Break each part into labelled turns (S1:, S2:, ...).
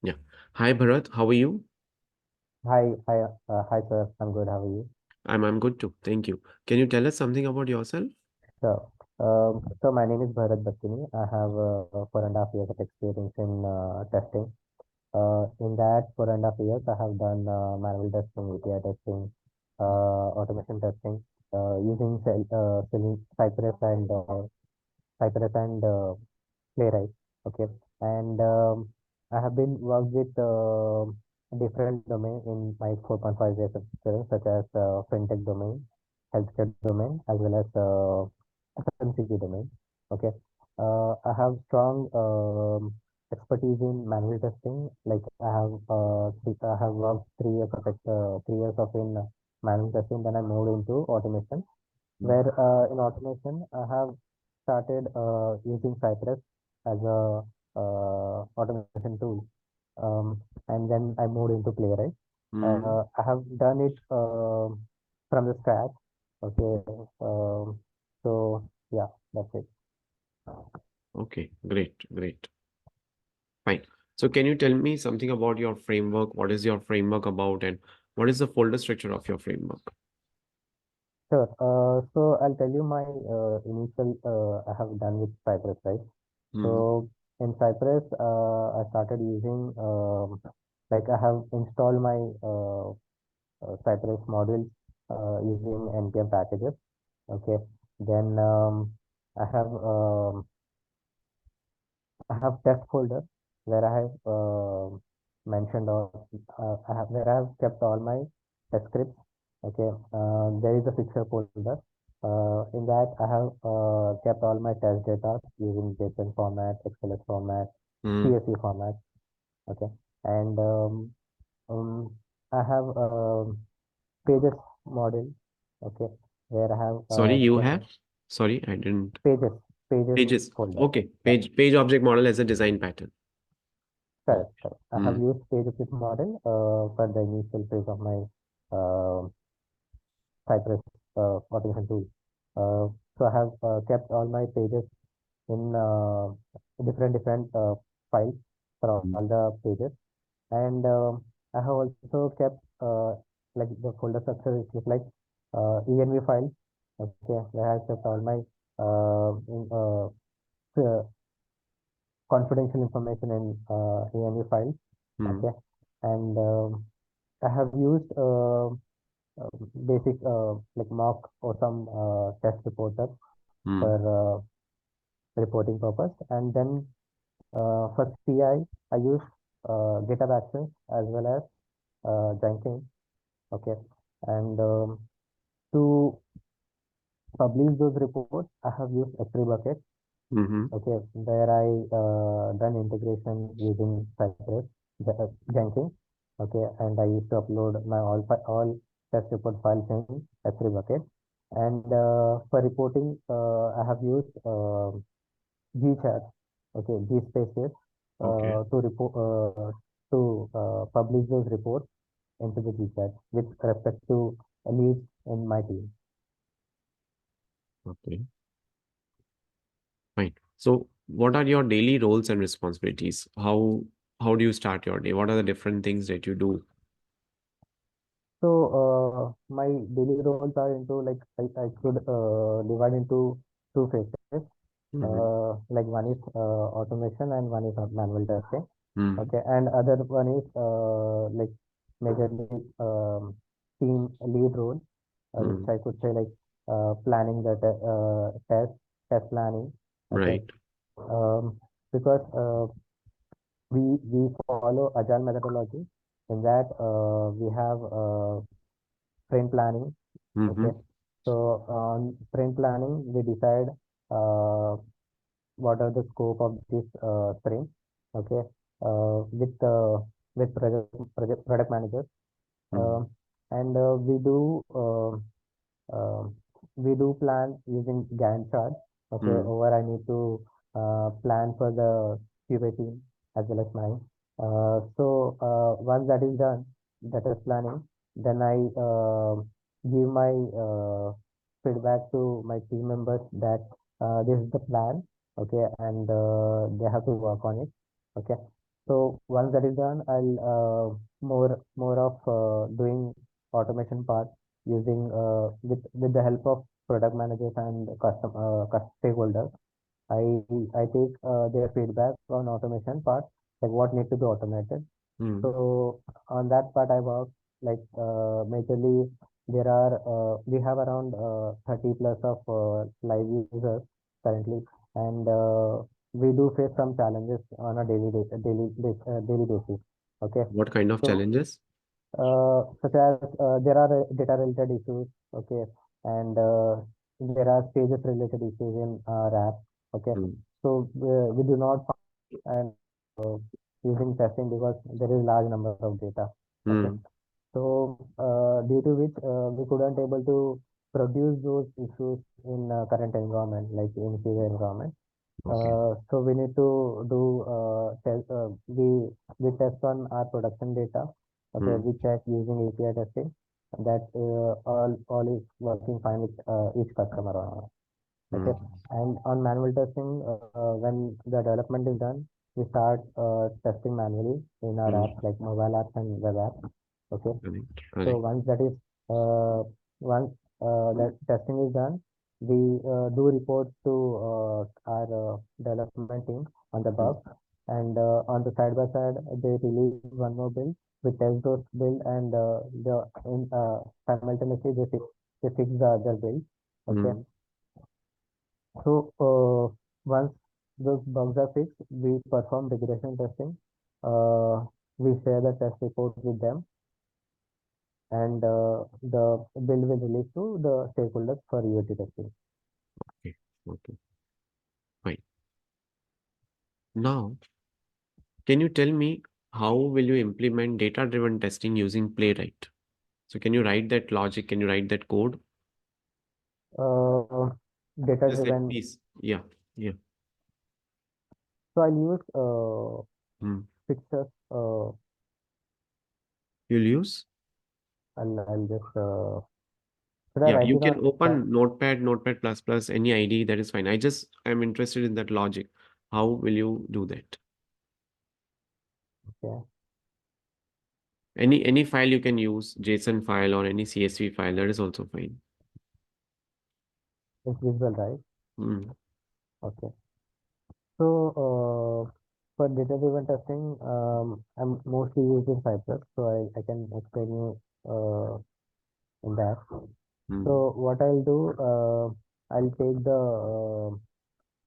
S1: Yeah. Hi, Bharat. How are you?
S2: Hi, sir. I'm good. How are you?
S1: I'm good too. Thank you. Can you tell us something about yourself?
S2: So my name is Bharat Battini. I have 4.5 years of experience in testing. In that 4.5 years, I have done manual testing, API testing, automation testing, using Cypress and Playwright. Okay, and I have been worked with different domain in my 4.5 years of experience, such as fintech domain, healthcare domain, as well as FMCG domain. Okay, I have strong expertise in manual testing. Like I have worked 3 years of 3 years of in manual testing. Then I moved into automation,
S1: Mm.
S2: where in automation I have started using Cypress as a automation tool, and then I moved into Playwright.
S1: Mm.
S2: I have done it from the scratch. Okay, so yeah, that's it.
S1: Okay, great, great. Fine. So can you tell me something about your framework? What is your framework about, and what is the folder structure of your framework?
S2: Sure. So I'll tell you my initial I have done with Cypress, right?
S1: Mm.
S2: So in Cypress, I started using like I have installed my Cypress modules using npm packages. Okay. Then I have test folder where I have mentioned all where I have kept all my test scripts. Okay, there is a fixture folder. In that I have kept all my test data using JSON format, XLS format,
S1: Mm.
S2: CSV format. Okay, and I have pages model. Okay, where I have
S1: Sorry, you
S2: kept
S1: have? Sorry, I didn't.
S2: pages pages
S1: Pages.
S2: folder.
S1: Okay,
S2: Yeah.
S1: page object model as a design pattern.
S2: Correct,
S1: Okay.
S2: correct. I have
S1: Mm.
S2: used PageUp model for the initial phase of my uh, Cypress automation tool. So I have kept all my pages in different files for
S1: Mm.
S2: all the pages, and I have also kept like the folder structure is look like env files. Okay, where I have kept all my uh, confidential information in env files.
S1: Mm.
S2: Okay, and I have used basic like mock or some test reporter for
S1: Mm.
S2: reporting purpose. And then for CI, I use GitHub Actions as well as Jenkins. Okay, and to publish those reports, I have used S3 bucket.
S1: Mm-hmm.
S2: Okay, where I done integration using Cypress, Jenkins. Okay, and I used to upload my all test report files in S3 bucket. And for reporting, I have used Gchat. Okay, Gspaces
S1: Okay.
S2: to report to publish those reports into the Gchat with respect to leads in my team.
S1: Okay. Fine. So, what are your daily roles and responsibilities? How do you start your day? What are the different things that you do?
S2: So my daily roles are into like I could divide into two phases.
S1: Mm-hmm.
S2: Like one is automation and one is manual testing.
S1: Mm.
S2: Okay, and other one is like majorly team lead role, which
S1: Mm.
S2: I could say like planning the test planning. Okay,
S1: Right.
S2: um, because we follow agile methodology. In that we have sprint planning. Okay,
S1: Mm-hmm.
S2: so on sprint planning, we decide uh, what are the scope of this sprint. Okay, uh, with uh, with product managers,
S1: Mm.
S2: um, and uh, we do plan using Gantt chart. Okay,
S1: Mm.
S2: over I need to plan for the QA team as well as mine. Once that is done, that is planning, then I give my feedback to my team members that this is the plan. Okay, and they have to work on it. Okay, So once that is done, I'll more of doing automation part using with the help of product managers and stakeholders. I I take their feedback on automation part, like what needs to be automated.
S1: Hmm.
S2: So on that part, I work like majorly we have around 30 plus of live users currently, and we do face some challenges on a daily basis. Okay,
S1: What kind of
S2: so
S1: challenges?
S2: such as there are data related issues. Okay, and there are stages related issues in our app. Okay,
S1: Hmm.
S2: so we do not and using testing because there is large number of data. Okay,
S1: Hmm.
S2: so due to which we couldn't able to produce those issues in current environment, like in future environment.
S1: Okay.
S2: So we need to do test. We test on our production data. Okay,
S1: Hmm.
S2: we check using API testing that all is working fine with each customer. Okay,
S1: Hmm.
S2: and on manual testing, when the development is done, we start testing manually in our
S1: Hmm.
S2: apps like mobile apps and web apps. Okay,
S1: Correct.
S2: so
S1: Correct.
S2: once that testing is done, we do report to our development team on the
S1: Hmm.
S2: bugs, and on the side by side they release one more build. We test those build and simultaneously they fix the other build. Okay,
S1: Hmm.
S2: so once those bugs are fixed, we perform regression testing. Uh, we share the test report with them, and the bill will release to the stakeholders for UAT testing.
S1: Okay. Okay. Fine. Now, can you tell me how will you implement data-driven testing using Playwright? So can you write that logic? Can you write that code?
S2: Uh, Data
S1: Just that
S2: driven.
S1: piece. Yeah. Yeah.
S2: So I'll use
S1: Hmm.
S2: fixtures.
S1: You'll use?
S2: I'll just should I
S1: Yeah,
S2: write
S1: you
S2: it on
S1: can
S2: chat?
S1: open Notepad, Notepad plus plus, any ID, that is fine. I'm interested in that logic. How will you do that?
S2: Yeah,
S1: Any file you can use, JSON file or any CSV file, that is also fine.
S2: it's visible, right?
S1: Hmm.
S2: Okay. So for data driven testing, I'm mostly using Cypress, so I can explain you in that.
S1: Hmm.
S2: So what I'll do, I'll take the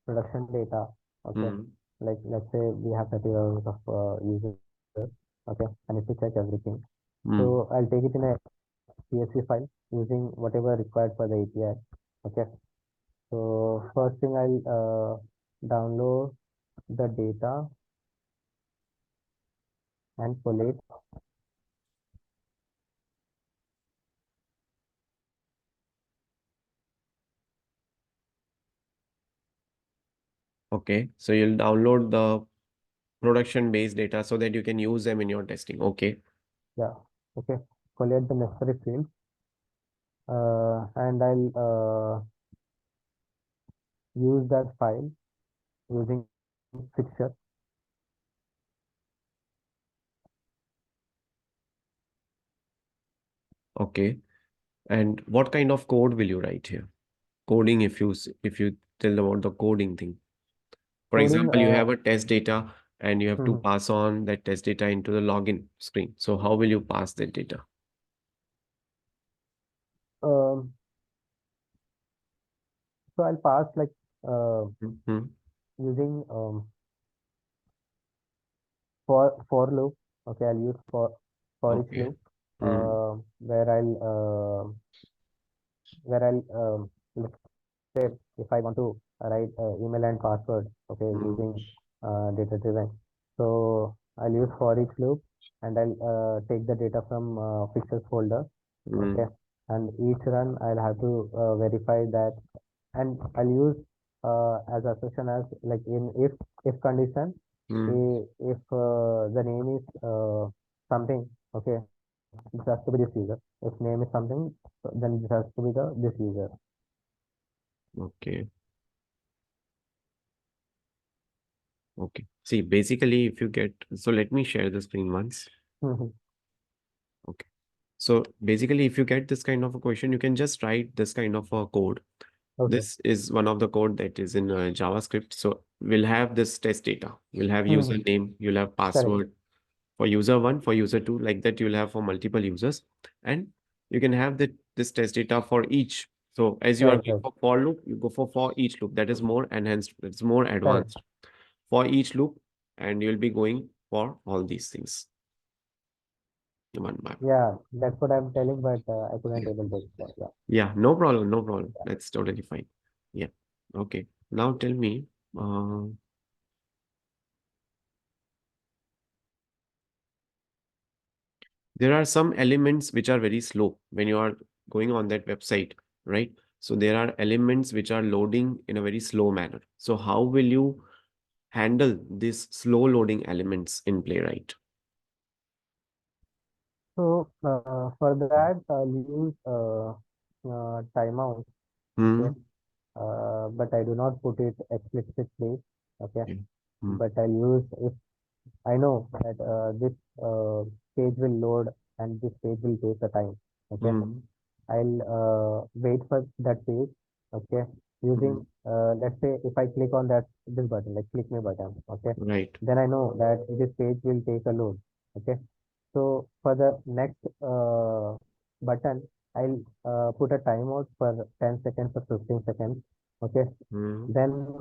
S2: production data. Okay,
S1: Hmm.
S2: like let's say we have 30 hours of users. Okay, I need to check everything.
S1: Hmm.
S2: So I'll take it in a CSV file using whatever required for the API. Okay, so first thing I'll download the data and collate.
S1: Okay, so you'll download the production based data so that you can use them in your testing. Okay.
S2: Yeah, okay, collate the necessary fields, and I'll use that file using fixture.
S1: Okay. And what kind of code will you write here? Coding, if you tell about the coding thing. For
S2: Coding.
S1: example, you have a test data and you have to
S2: Hmm,
S1: pass on that test data into the login screen. So how will you pass that data?
S2: um, so I'll pass like uh,
S1: Hmm.
S2: using for loop. Okay, I'll use for each
S1: Okay.
S2: loop
S1: Hmm.
S2: where I'll let's say if I want to write email and password. Okay,
S1: Hmm.
S2: using data driven. So I'll use for each loop, and I'll take the data from fixtures folder. Okay,
S1: Hmm.
S2: and each run I'll have to verify that, and I'll use as assertion as like in if condition,
S1: Hmm.
S2: if the name is something. Okay, this has to be this user. If name is something, then this has to be the this user.
S1: Okay. Okay. See, basically, if you get, so let me share the screen once.
S2: Mhm.
S1: Okay. So basically, if you get this kind of a question, you can just write this kind of a code.
S2: Okay.
S1: This is one of the code that is in JavaScript. So we'll have this test data. You'll have
S2: Mhm.
S1: username, you'll have
S2: Correct.
S1: password for user one, for user two, like that you'll have for multiple users. And you can have this test data for each. So as you are
S2: Right.
S1: going
S2: Right.
S1: for loop, you go for each loop. That is more enhanced, it's more
S2: Correct.
S1: advanced for each loop, and you'll be going for all these things one by one.
S2: Yeah, that's what I'm telling, but I couldn't
S1: Yeah.
S2: able to explain. Yeah.
S1: Yeah, no problem, no problem. That's totally fine. Yeah. Okay. Now tell me, uh, there are some elements which are very slow when you are going on that website, right? So there are elements which are loading in a very slow manner. So how will you handle these slow loading elements in Playwright?
S2: So for that, I'll use timeout. Okay.
S1: Hmm.
S2: But I do not put it explicitly. Okay.
S1: Yeah. Hmm.
S2: But I'll use if I know that this page will load and this page will take a time. Okay.
S1: Hmm.
S2: I'll wait for that page. Okay.
S1: Hmm.
S2: Using let's say if I click on that this button, like click me button. Okay.
S1: Right.
S2: Then I know that this page will take a load. Okay. So for the next button, I'll put a timeout for 10 seconds or 15 seconds. Okay.
S1: Hmm.
S2: Then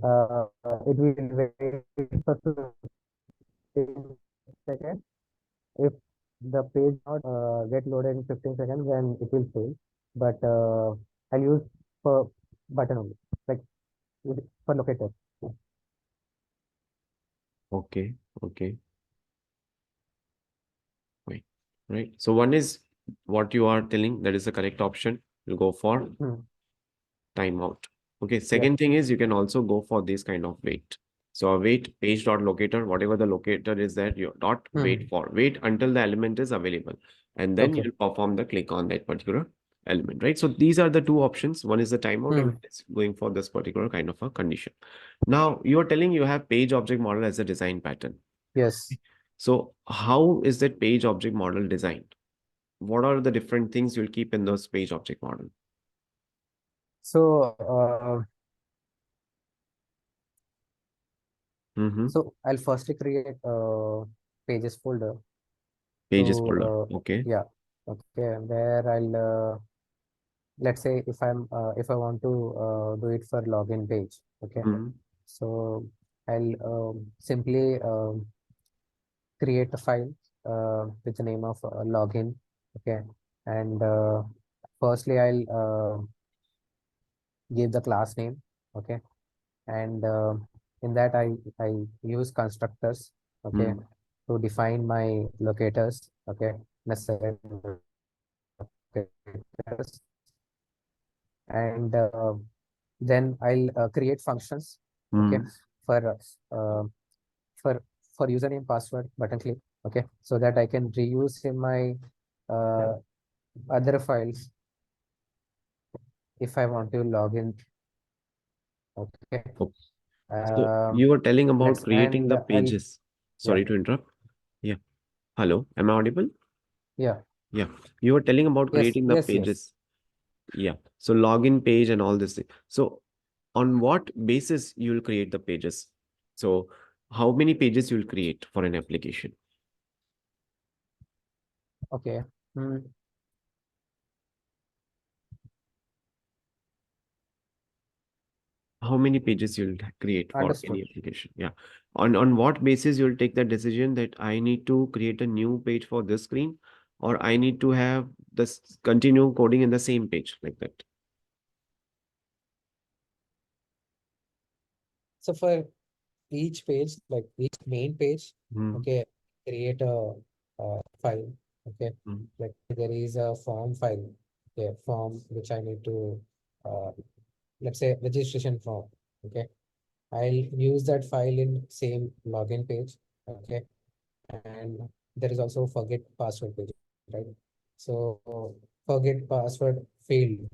S2: it will wait for 15 seconds. If the page not get loaded in 15 seconds, then it will fail. But I'll use for button only, like for locator.
S1: Okay. Okay. Right. Right. So one is what you are telling, that is the correct option. You go for
S2: Hmm.
S1: timeout. Okay,
S2: Yeah.
S1: second thing is you can also go for this kind of wait. So a wait page dot locator, whatever the locator is that you dot wait
S2: Hmm.
S1: for. Wait until the element is available. And then
S2: Okay.
S1: you'll perform the click on that particular element, right? So these are the two options. One is the timeout and
S2: Hmm.
S1: one is going for this particular kind of a condition. Now you are telling you have page object model as a design pattern.
S2: Yes.
S1: So how is that page object model designed? What are the different things you'll keep in those page object model?
S2: So
S1: Mm-hmm.
S2: I'll firstly create pages folder.
S1: Pages
S2: So
S1: folder. Okay.
S2: yeah, okay, where I'll let's say if I want to do it for login page. Okay,
S1: Mm-hmm.
S2: so I'll simply create a file with the name of login. Okay, and firstly I'll give the class name. Okay, and in that I use constructors. Okay,
S1: Mm-hmm.
S2: to define my locators. Okay, necessary locators, and then I'll create functions. Okay,
S1: Hmm.
S2: for for username, password, button click. Okay, so that I can reuse in my uh, other files if I want to log in. Okay,
S1: Okay. So you were telling about
S2: let's
S1: creating
S2: and
S1: the
S2: I'll
S1: pages.
S2: yeah
S1: Sorry to interrupt. Yeah. Hello. Am I audible?
S2: yeah
S1: Yeah. You were telling about
S2: yes
S1: creating the
S2: yes yes.
S1: pages. Yeah. So login page and all this thing. So on what basis you will create the pages? So how many pages you'll create for an application?
S2: Okay. Hmm.
S1: How many pages you'll create for
S2: Understood.
S1: any application? Yeah. On what basis you'll take the decision that I need to create a new page for this screen, or I need to have this continue coding in the same page like that?
S2: So for each page, like each main page,
S1: Hmm.
S2: okay, create a file. Okay,
S1: Hmm.
S2: like there is a form file. Okay, form which I need to uh, let's say registration form. Okay, I'll use that file in same login page. Okay, and there is also forget password page, right? So forget password field.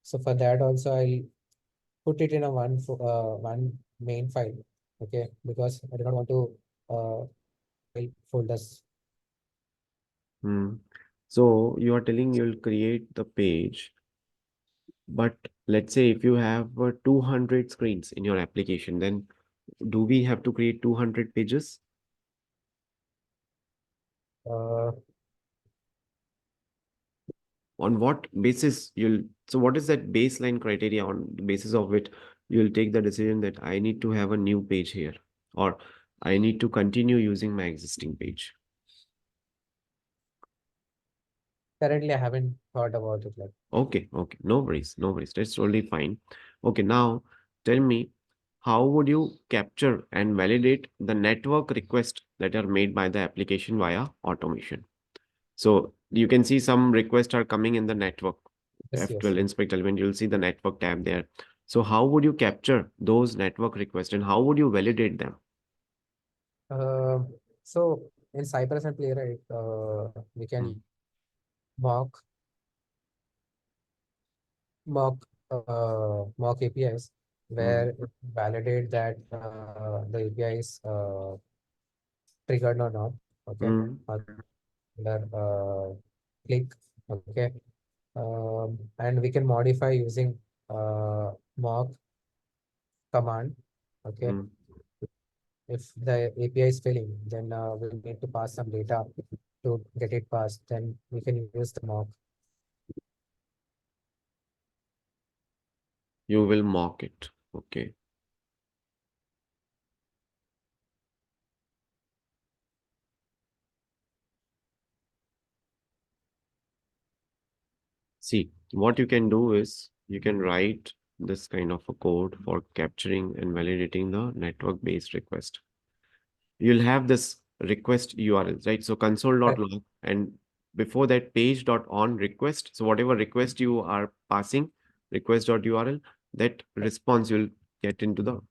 S2: So for that also I'll put it in a one main file. Okay, because I do not want to file folders.
S1: Hmm. So you are telling you'll create the page, but let's say if you have 200 screens in your application, then do we have to create 200 pages?
S2: Uh,
S1: On what basis you'll, so what is that baseline criteria on the basis of which you'll take the decision that I need to have a new page here, or I need to using my existing page?
S2: Currently, I haven't thought about it like.
S1: Okay, okay, no worries, no worries. That's totally fine. Okay, now tell me, how would you capture and validate the network requests that are made by the application via automation? So you can see some requests are coming in the network.
S2: Yes, yes.
S1: F12 inspect element, you'll see the network tab there. So how would you capture those network requests and how would you validate them?
S2: Uh, so in Cypress and Playwright, we can
S1: Mm,
S2: mock mock mock APIs
S1: mm,
S2: where it validate that the API is triggered or not. Okay,
S1: mm.
S2: on the click. Okay, and we can modify using mock command. Okay,
S1: Mm.
S2: if the API is failing, then we need to pass some data to get it passed. Then we can use the mock.
S1: You will mock it. Okay. See, what you can do is you can write this kind of a code for capturing and validating the network-based request. You'll have this request URLs, right? So
S2: Correct.
S1: console.log and before that page.on request. So whatever request you are passing, request.url, that response you'll get into the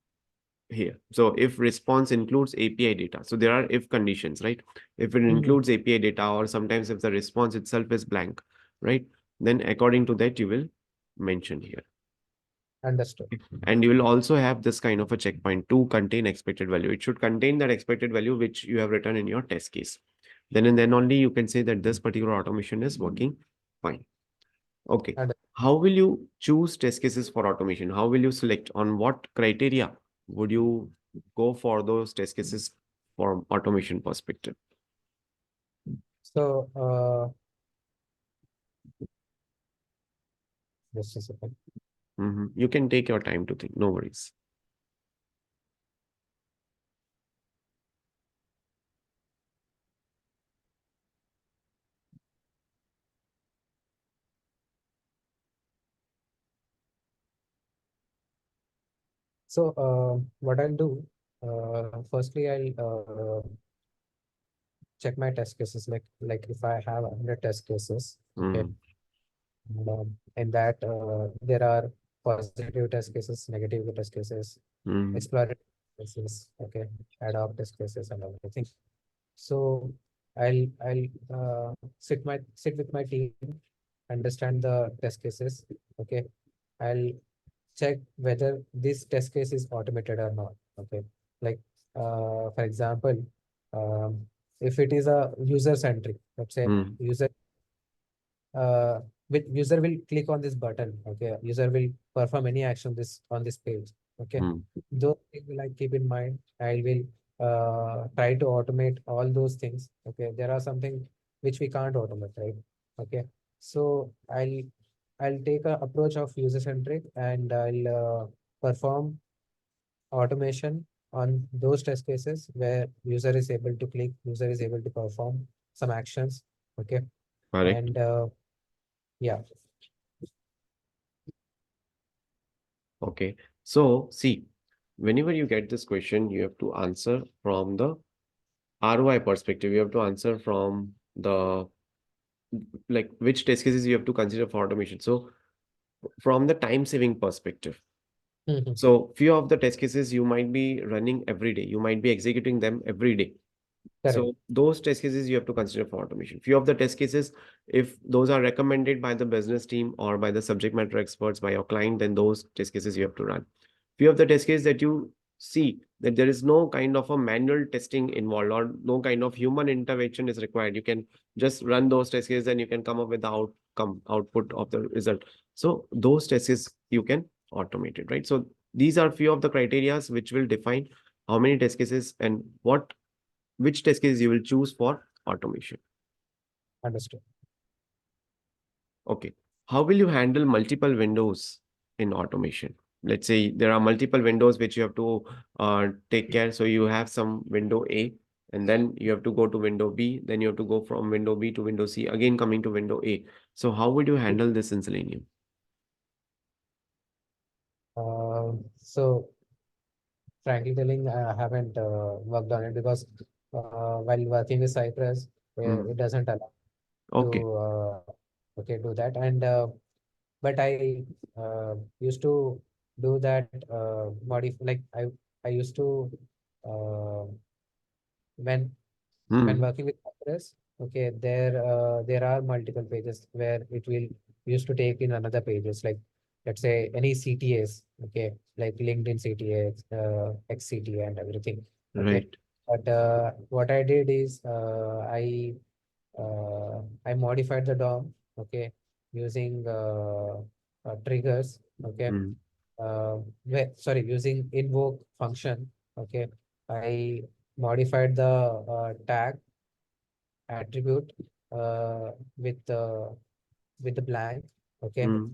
S1: here. So if response includes API data, so there are if conditions, right? If it
S2: Mhm.
S1: includes API data, or sometimes if the response itself is blank, right? Then according to that, you will mention here.
S2: Understood.
S1: And you will also have this kind of a checkpoint to contain expected value. It should contain that expected value which you have written in your test case. Then and then only you can say that this particular automation is working fine. Okay.
S2: And
S1: How will you choose test cases for automation? How will you select, on what criteria would you go for those test cases from automation perspective?
S2: so, just a second.
S1: You can take your time to think, no worries.
S2: So, what I'll do, firstly, I'll check my test cases. Like if I have 100 test cases, okay,
S1: Mm,
S2: in that there are positive test cases, negative test cases,
S1: mm,
S2: exploratory cases, okay, ad hoc test cases, and everything. So I'll sit with my team, understand the test cases. Okay, I'll check whether this test case is automated or not. Okay, like for example, if it is a user centric, let's say
S1: mm,
S2: user uh, user will click on this button. Okay, user will perform any action this on this page. Okay,
S1: mm.
S2: those things will I keep in mind. I will try to automate all those things. Okay, there are something which we can't automate, right? Okay, so I'll take a approach of user centric and I'll perform automation on those test cases where user is able to click, user is able to perform some actions. Okay,
S1: Correct.
S2: and yeah.
S1: Okay. So see, whenever you get this question, you have to answer from the ROI perspective. You have to answer from the, like, which test cases you have to consider for automation. So from the time saving perspective.
S2: Mhm.
S1: So few of the test cases you might be running every day. You might be executing them every day.
S2: Correct.
S1: So those test cases you have to consider for automation. Few of the test cases, if those are recommended by the business team or by the subject matter experts by your client, then those test cases you have to run. Few of the test cases that you see that there is no kind of a manual testing involved or no kind of human intervention is required. You can just run those test cases and you can come up with the output of the result. So those test cases you can automate it, right? So these are few of the criterias which will define how many test cases and which test cases you will choose for automation.
S2: Understood.
S1: Okay. How will you handle multiple windows in automation? Let's say there are multiple windows which you have to take care. So you have some window A, and then you have to go to window B, then you have to go from window B to window C, again coming to window A. So how would you handle this in Selenium?
S2: So frankly telling, I haven't worked on it because while working with Cypress,
S1: Hmm.
S2: it doesn't allow to
S1: Okay.
S2: okay do that. And but I used to do that like I used to uh, when when
S1: Hmm.
S2: working with Cypress, okay, there are multiple pages where it will used to take in another pages, like let's say any CTAs, okay, like LinkedIn CTA, XCTA and everything, okay.
S1: Right.
S2: But what I did is I modified the DOM, okay, using triggers, okay,
S1: Hmm.
S2: sorry, using invoke function, okay. I modified the tag attribute uh, with the with the blank, okay,
S1: Hmm.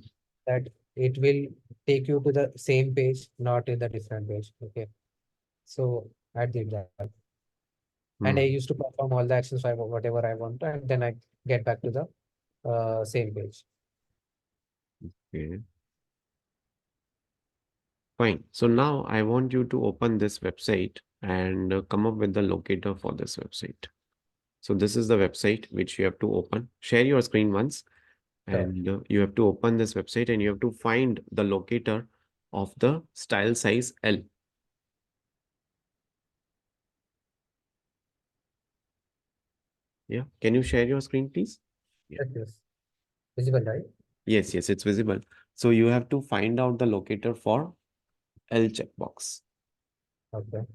S2: that it will take you to the same page, not in the different page, okay. So I did that, and I
S1: Hmm.
S2: used to perform all the actions whatever I want, and then I get back to the same page.
S1: Okay. Fine. So now I want you to open this website and come up with the locator for this website. So this is the website which you have to open. Share your screen once,
S2: Sure.
S1: and you have to open this website and you have to find the locator of the style size L. Yeah. Can you share your screen, please? Yeah.
S2: Yes, yes. Visible, right?
S1: Yes, yes, it's visible. So you have to find out the locator for L checkbox.
S2: Okay.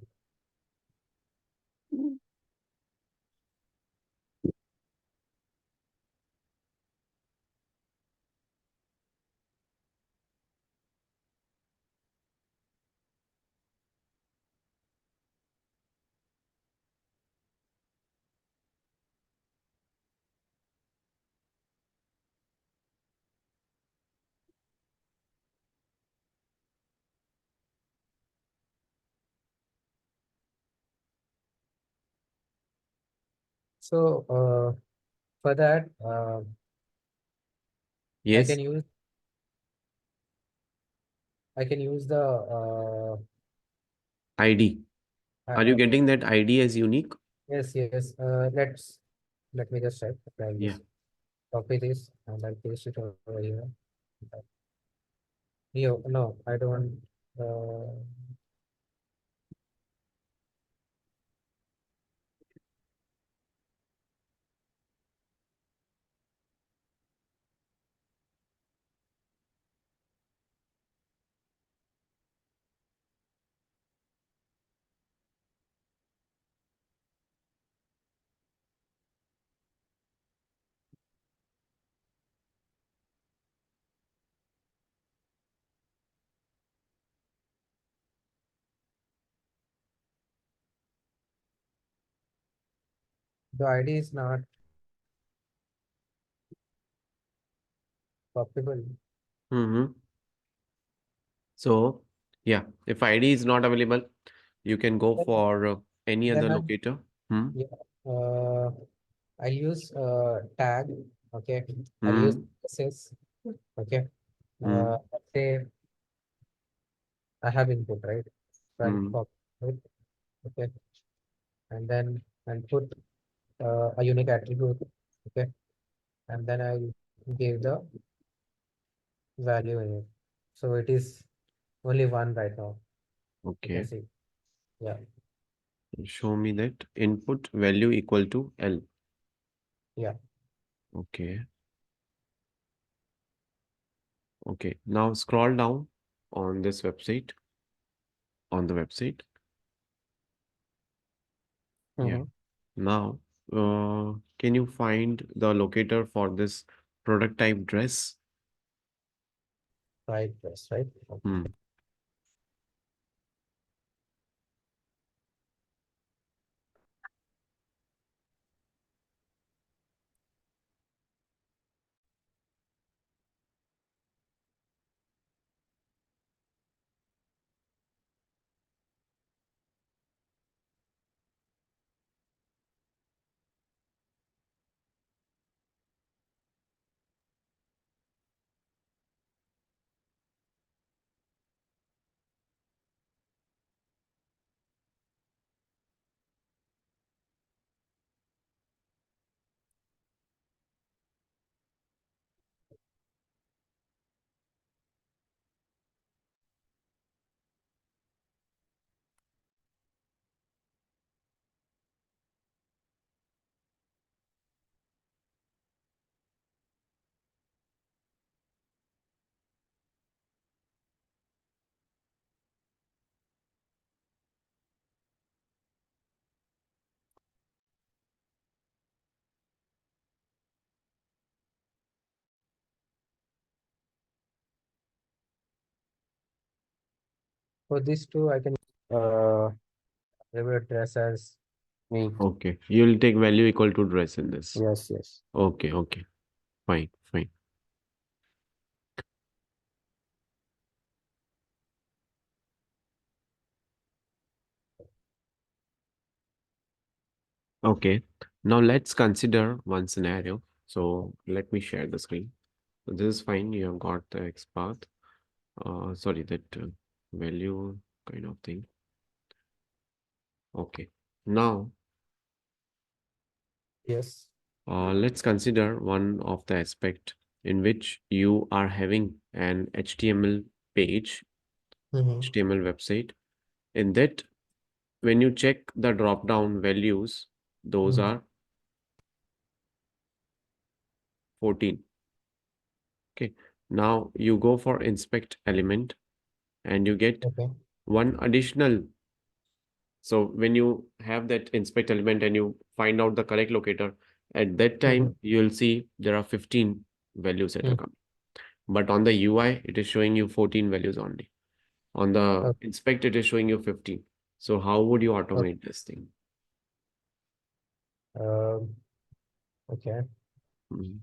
S2: So for that, I
S1: Yes,
S2: can use the
S1: ID. Are you
S2: uh,
S1: getting that ID as unique?
S2: yes, yes. Let me just check. I'll
S1: Yeah.
S2: just copy this and I'll paste it over here. No, I don't. Uh, the ID is not copyable.
S1: Mm-hmm. So, yeah, if ID is not available, you can go
S2: Then,
S1: for any other
S2: then I
S1: locator. Hmm.
S2: yeah. Uh, I'll use tag. Okay. I'll use
S1: Hmm.
S2: SS. Okay.
S1: Hmm.
S2: Let's say I have input, right? So I'll
S1: Hmm.
S2: copy it. Okay. And then I'll put a unique attribute. Okay. And then I'll give the value in it. So it is only one right now. You can
S1: Okay.
S2: see. Yeah.
S1: Show me that input value equal to L.
S2: Yeah.
S1: Okay. Okay. Now scroll down on this website. on the website. Yeah.
S2: Mm-hmm.
S1: Now, can you find the locator for this product type dress?
S2: Right, yes, right. Okay.
S1: Hmm.
S2: For these two, I can uh favorite dress as me.
S1: Okay. You'll take value equal to dress in this.
S2: Yes, yes.
S1: Okay, okay. Fine, fine. Okay. Now let's consider one scenario. So let me share the screen. So this is fine. You have got the X path. Sorry, that value kind of thing. Okay. Now,
S2: Yes.
S1: let's consider one of the aspect in which you are having an HTML page,
S2: Mm-hmm.
S1: HTML website. In that, when you check the drop down values, those
S2: Mm-hmm.
S1: are 14. Okay. Now you go for inspect element and you get
S2: Okay.
S1: one additional. So when you have that inspect element and you find out the correct locator, at that
S2: Mm-hmm.
S1: time you'll see there are 15 values that are
S2: Mm.
S1: coming. But on the UI, it is showing you 14 values only. On the
S2: Okay.
S1: inspect, it is showing you 15. So how would you
S2: Okay.
S1: automate this thing?
S2: Um, okay.
S1: Mhm.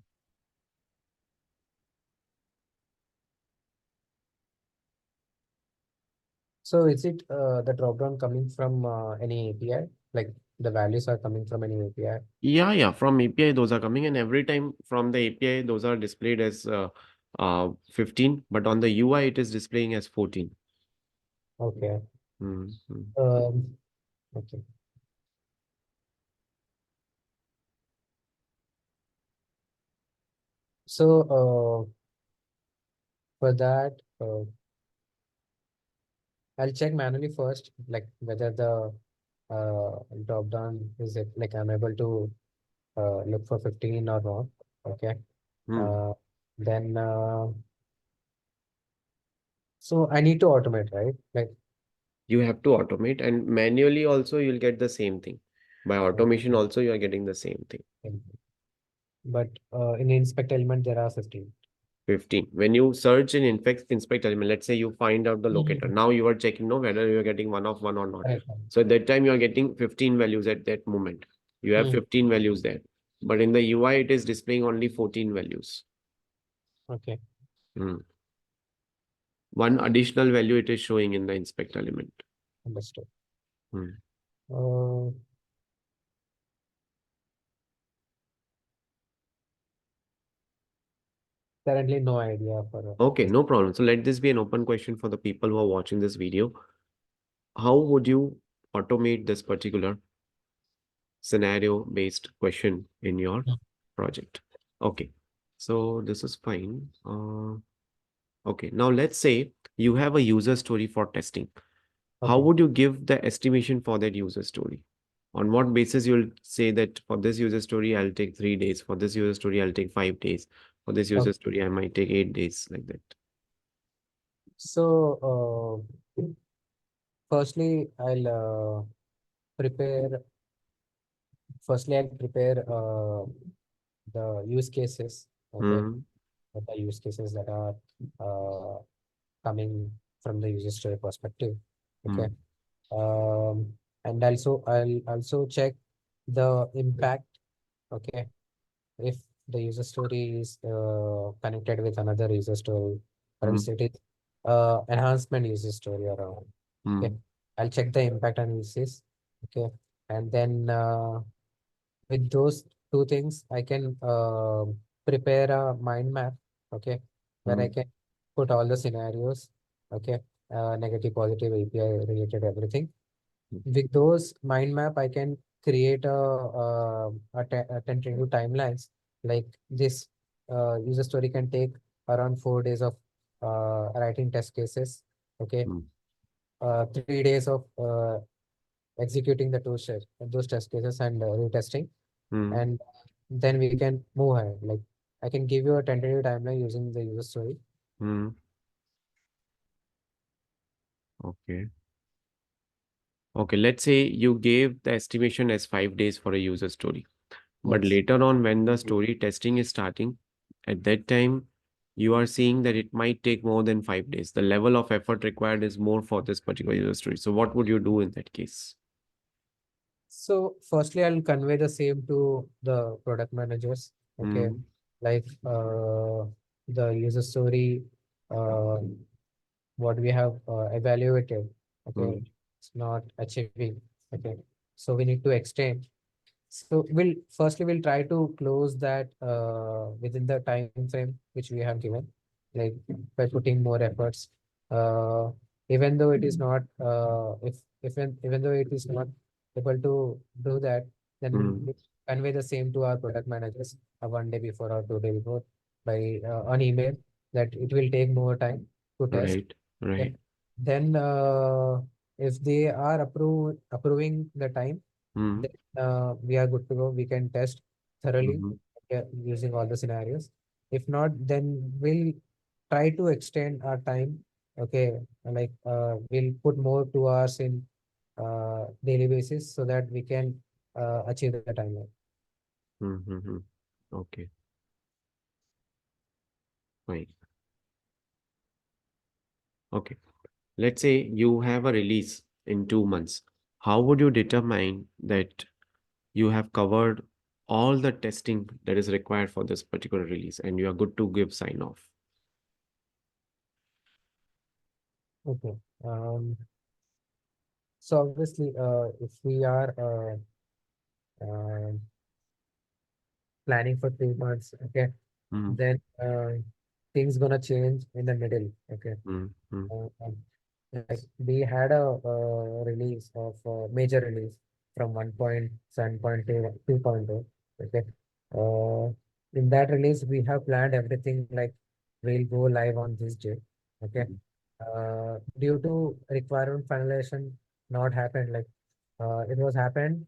S2: So is it the drop down coming from any API? Like the values are coming from any API?
S1: Yeah, yeah. From API, those are coming, and every time from the API, those are displayed as 15. But on the UI, it is displaying as 14.
S2: Okay.
S1: Mhm.
S2: Um, okay. So for that, I'll check manually first, like whether the drop down is it like I'm able to look for 15 or not. Okay.
S1: Hmm.
S2: Uh, then so I need to automate, right? Like
S1: You have to automate, and manually also you'll get the same thing. By automation
S2: okay.
S1: also, you are getting the same thing.
S2: But in inspect element there are 15.
S1: 15. When you search in inspect element, let's say you find out the locator.
S2: Mhm.
S1: Now you are checking no whether you are getting one of one or not.
S2: Correct.
S1: So at that time you are getting 15 values at that moment. You have
S2: Hmm.
S1: 15 values there. But in the UI, it is displaying only 14 values.
S2: Okay.
S1: Hmm. One additional value it is showing in the inspect element.
S2: Understood.
S1: Hmm.
S2: Uh, Currently no idea for
S1: Okay,
S2: this.
S1: no problem. So let this be an open question for the people who are watching this video. How would you automate this particular scenario based question in your
S2: Hmm.
S1: project? Okay, so this is fine. Okay, now let's say you have a user story for testing. How
S2: Okay.
S1: would you give the estimation for that user story? On what basis you'll say that for this user story, I'll take 3 days. For this user story, I'll take 5 days. For this user
S2: Okay.
S1: story, I might take 8 days, like that.
S2: So firstly, prepare. Firstly, I'll prepare the use cases. Okay,
S1: Hmm.
S2: the use cases that are uh, coming from the user story perspective. Okay,
S1: Hmm.
S2: um, and also I'll also check the impact. Okay, if the user story is connected with another user story, or else
S1: Hmm.
S2: it is enhancement user story around. Okay,
S1: Hmm.
S2: I'll check the impact analysis. Okay, and then with those two things, I can prepare a mind map. Okay, where I
S1: Hmm.
S2: can put all the scenarios. Okay, negative, positive, API related everything. With those mind map, I can create a tentative timelines. Like this user story can take around 4 days of writing test cases. Okay,
S1: Hmm.
S2: 3 days of executing those test cases and retesting,
S1: Hmm.
S2: and then we can move ahead. Like I can give you a tentative timeline using the user story.
S1: Hmm. Okay. Okay. Let's say you gave the estimation as 5 days for a user story. But
S2: Yes.
S1: later on, when the story testing is starting, at that time, you are seeing that it might take more than 5 days. The level of effort required is more for this particular user story. So, what would you do in that case?
S2: So firstly, I'll convey the same to the product managers. Okay,
S1: Hmm.
S2: like the user story, uh, what we have evaluated. Okay,
S1: Hmm.
S2: it's not achieving. Okay, so we need to extend. So we'll try to close that within the time frame which we have given, like by putting more efforts. Uh, Even though it is not if even though it is not able to do that, then
S1: Hmm.
S2: we convey the same to our product managers 1 day before or 2 day before by on email that it will take more time to test.
S1: Right.
S2: Okay.
S1: Right.
S2: Then if they are approving the time,
S1: Hmm.
S2: then we are good to go. We can test thoroughly
S1: Hmm.
S2: using all the scenarios. If not, then we'll try to extend our time. Okay, like we'll put more 2 hours in daily basis so that we can achieve the timeline.
S1: Hmm. Hmm. Okay. Fine. Okay. Let's say you have a release in 2 months. How would you determine that you have covered all the testing that is required for this particular release and you are good to give sign off?
S2: Okay. So obviously, if we are uh, planning for 3 months, okay,
S1: Hmm.
S2: then things gonna change in the middle. Okay.
S1: Hmm. Hmm.
S2: Um, like we had a release of major release from 1.7.2 to 2.0. Okay. Uh, in that release, we have planned everything like we'll go live on this day. Okay.
S1: Hmm.
S2: Due to requirement finalization not happened, like it was happened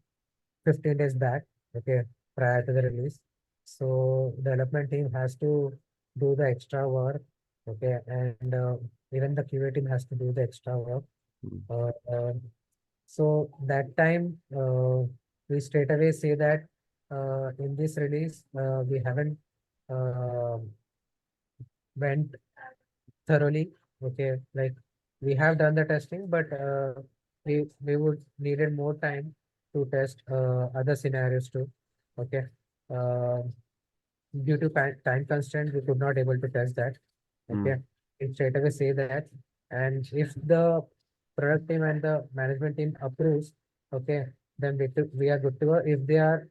S2: 15 days back, okay, prior to the release. So development team has to do the extra work, okay, and even the QA team has to do the extra work.
S1: Hmm.
S2: Uh, uh, so that time we straight away say that in this release we haven't uh, went thoroughly. Okay, like we have done the testing, but we would needed more time to test other scenarios too. Okay, uh, due to time constraint, we could not able to test that.
S1: Hmm.
S2: Okay, we straight away say that, and if the product team and the management team approves, okay, then we are good to go. If they are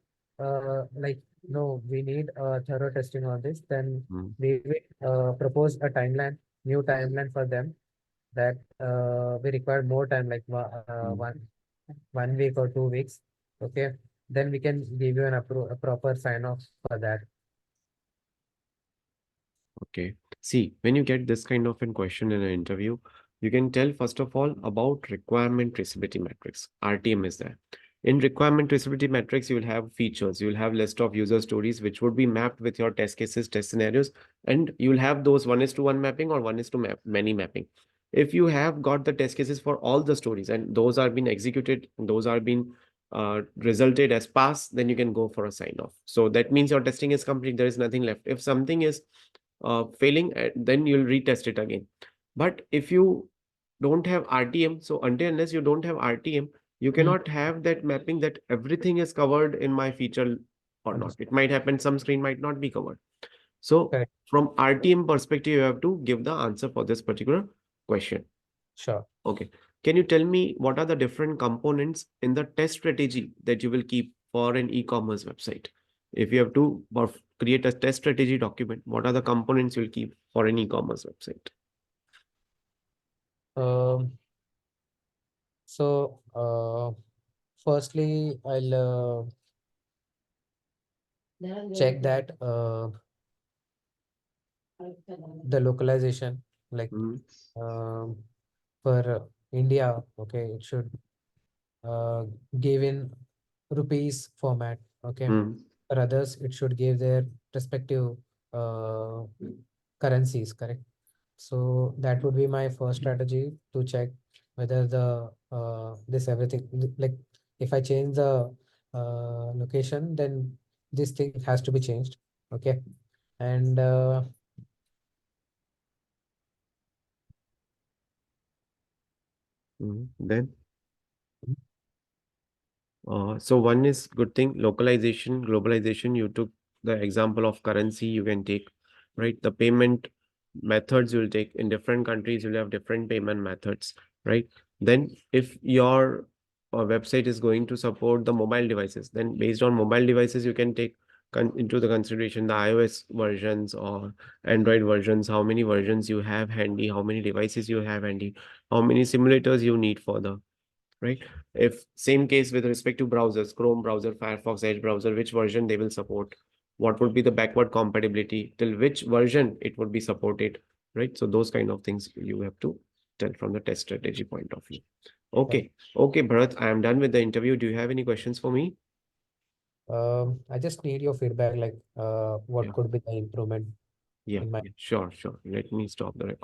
S2: like no, we need thorough testing on this, then
S1: Hmm.
S2: we will propose a timeline, new timeline for them that we require more time, like
S1: Hmm.
S2: 1 week or 2 weeks. Okay, then we can give you a proper sign off for that.
S1: Okay. See, when you get this kind of a question in an interview, you can tell first of all about requirement traceability matrix. RTM is there. In requirement traceability matrix, you will have features. You will have list of user stories which would be mapped with your test cases, test scenarios, and you will have those 1:1 mapping or 1:many mapping. If you have got the test cases for all the stories and those are being executed, those are being resulted as pass, then you can go for a sign off. So that means your testing is complete. There is nothing left. If something is failing, then you'll retest it again. But if you don't have RTM, so until unless you don't have RTM, you
S2: Hmm.
S1: cannot have that mapping that everything is covered in my feature or not.
S2: Understood.
S1: It might happen some screen might not be covered. So
S2: Correct.
S1: from RTM perspective, you have to give the answer for this particular question.
S2: Sure.
S1: Okay. Can you tell me what are the different components in the test strategy that you will keep for an e-commerce website? If you have to create a test strategy document, what are the components you'll keep for an e-commerce website?
S2: Um, so, firstly, I'll check that the localization, like
S1: Mm,
S2: um, for India, okay, it should uh, give in rupees format. Okay,
S1: mm,
S2: for others, it should give their respective uh, currencies. Correct. So that would be my first strategy to check whether the this everything, like if I change the location, then this thing has to be changed. Okay, and
S1: Then so one is good thing, localization, globalization. You took the example of currency, you can take, right? The payment methods you'll take in different countries, you'll have different payment methods, right? Then if your website is going to support the mobile devices, then based on mobile devices, you can take into the consideration the iOS versions or Android versions, how many versions you have handy, how many devices you have handy, how many simulators you need for the right? If same case with respect to browsers, Chrome browser, Firefox, Edge browser, which version they will support, what would be the backward compatibility, till which version it would be supported, right? So those kind of things you have to tell from the test strategy point of view. Okay, okay, Bharat, I am done with the interview. Do you have any questions for me?
S2: I just need your feedback, like what
S1: Yeah,
S2: could be the improvement
S1: yeah,
S2: in my
S1: yeah. Sure, sure. Let me stop the recording.